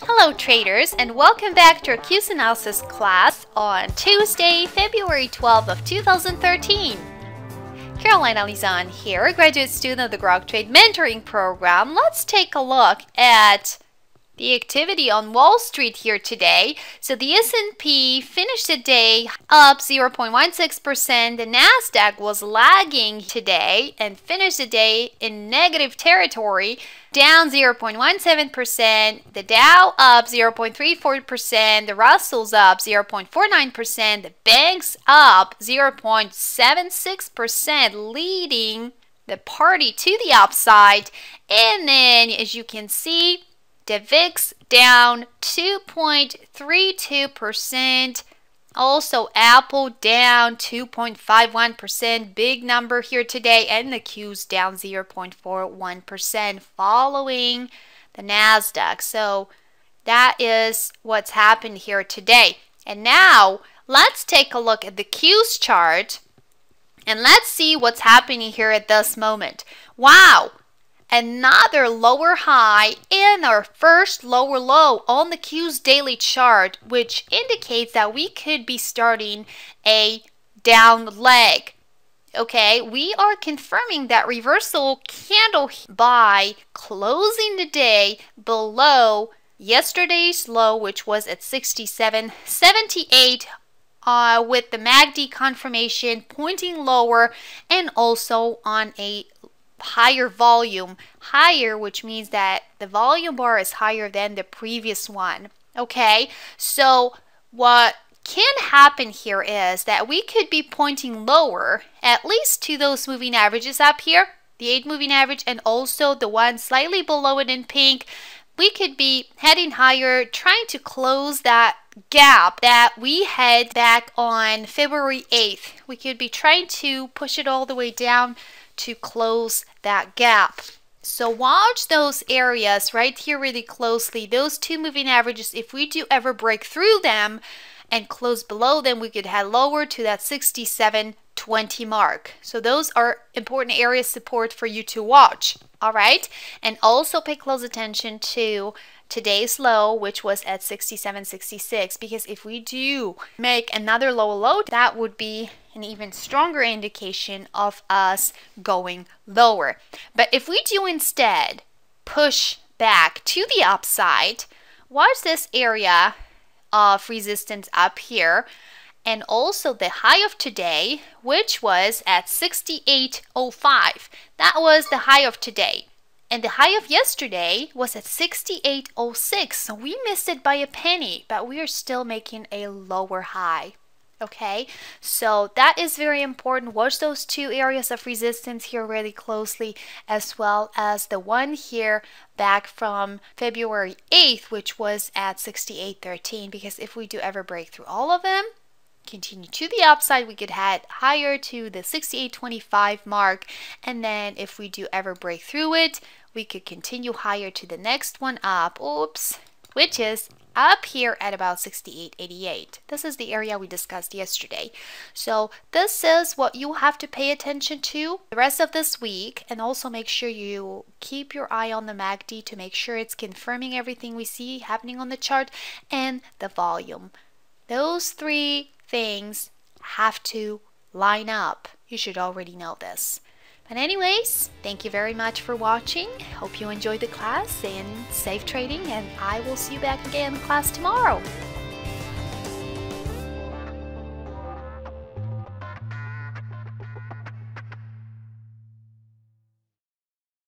Hello traders, and welcome back to our Q's analysis class on Tuesday, February 12th of 2013. Carolina Lezon here, graduate student of the Grok Trade Mentoring Program. Let's take a look at the activity on Wall Street here today. So the S&P finished the day up 0.16%. The Nasdaq was lagging today and finished the day in negative territory, down 0.17%. The Dow up 0.34%. The Russell's up 0.49%. The banks up 0.76%, leading the party to the upside. And then, as you can see, the VIX down 2.32%. Also, Apple down 2.51%. Big number here today. And the Q's down 0.41% following the Nasdaq. So that is what's happened here today. And now let's take a look at the Q's chart. And let's see what's happening here at this moment. Wow! Another lower high and our first lower low on the Q's daily chart, which indicates that we could be starting a down leg. Okay, we are confirming that reversal candle by closing the day below yesterday's low, which was at 67.78. With the MACD confirmation pointing lower and also on a higher volume, which means that the volume bar is higher than the previous one. Okay, so what can happen here is that we could be pointing lower, at least to those moving averages up here, the 8 moving average, and also the one slightly below it in pink. We could be heading higher, trying to close that gap that we had back on February 8th. We could be trying to push it all the way down to close that gap. So watch those areas right here really closely. Those 2 moving averages, if we do ever break through them and close below them, we could head lower to that 67.20 mark. So those are important areas of support for you to watch. All right, and also pay close attention to today's low, which was at 67.66, because if we do make another lower low, that would be an even stronger indication of us going lower. But if we do instead push back to the upside, watch this area of resistance up here, and also the high of today, which was at 68.05. That was the high of today. And the high of yesterday was at 68.06. So we missed it by a penny, but we are still making a lower high. Okay, so that is very important. Watch those 2 areas of resistance here really closely, as well as the one here back from February 8th, which was at 68.13, because if we do ever break through all of them, continue to the upside, we could head higher to the 68.25 mark, and then if we do ever break through it, we could continue higher to the next one up, which is up here at about 68.88. This is the area we discussed yesterday. So this is what you have to pay attention to the rest of this week, and also make sure you keep your eye on the MACD to make sure it's confirming everything we see happening on the chart, and the volume. Those 3 things have to line up. You should already know this. But anyways, thank you very much for watching. Hope you enjoyed the class and safe trading, and I will see you back again in class tomorrow.